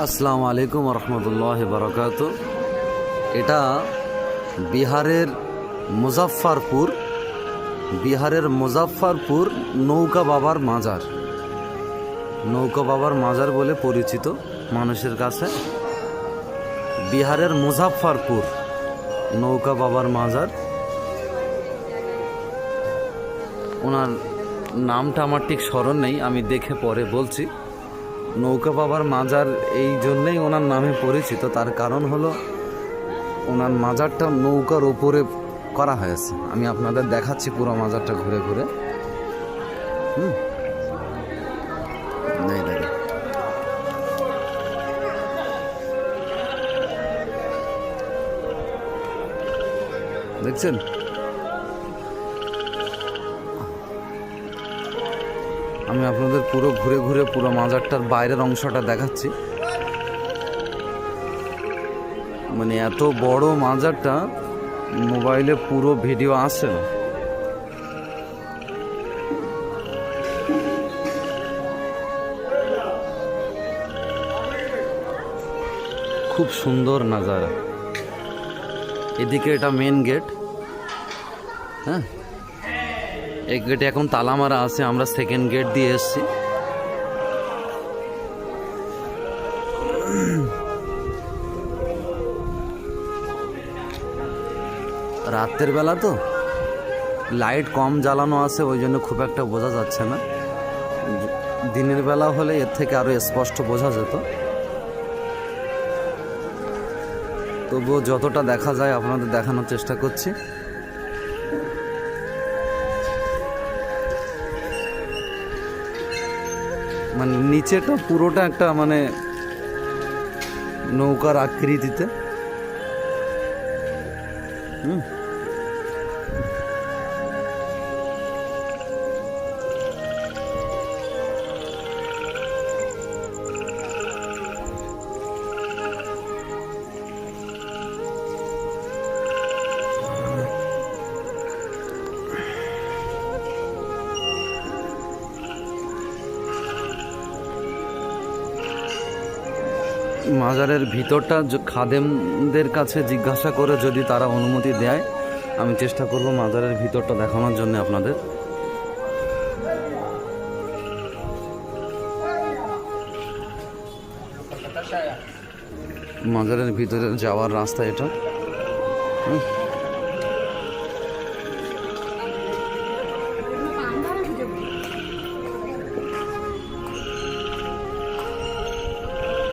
আসসালামু আলাইকুম রহমতুল্লাহ বারাকাত। এটা বিহারের মুজাফফরপুর নৌকা বাবার মাজার বলে পরিচিত মানুষের কাছে। বিহারের মুজাফফরপুর নৌকা বাবার মাজার। ওনার নামটা আমার ঠিক স্মরণ নেই, আমি দেখে পরে বলছি। নৌকা বাবার মাজার এই জন্যেই ওনার নামে পরিচিত, তার কারণ হলো ওনার মাজারটা নৌকার ওপরে করা হয়েছে। আমি আপনাদের দেখাচ্ছি পুরো মাজারটা ঘুরে ঘুরে। দেখছেন, আমি আপনাদের পুরো ঘুরে ঘুরে পুরো মাজারটার বাইরের অংশটা দেখাচ্ছি। মানে এত বড় মাজারটা মোবাইলে পুরো ভিডিও আসে না। খুব সুন্দর নাজারা। এদিকে এটা মেন গেট। হ্যাঁ, এই গেটে এখন তালা মারা আছে, আমরা সেকেন্ড গেট দিয়ে এসছি। রাতের বেলা তো লাইট কম জ্বালানো আছে, ওই জন্য খুব একটা বোঝা যাচ্ছে না। দিনের বেলা হলে এর থেকে আরো স্পষ্ট বোঝা যেত, তবুও যতটা দেখা যায় আপনাদের দেখানোর চেষ্টা করছি। মানে নিচেটা পুরোটা একটা মানে নৌকার আকৃতিতে। মাজারের ভিতরটা খাদেমদের কাছে জিজ্ঞাসা করে যদি তারা অনুমতি দেয়, আমি চেষ্টা করব মাজারের ভিতরটা দেখানোর জন্য আপনাদের। মাজারের ভিতরে যাওয়ার রাস্তা এটা।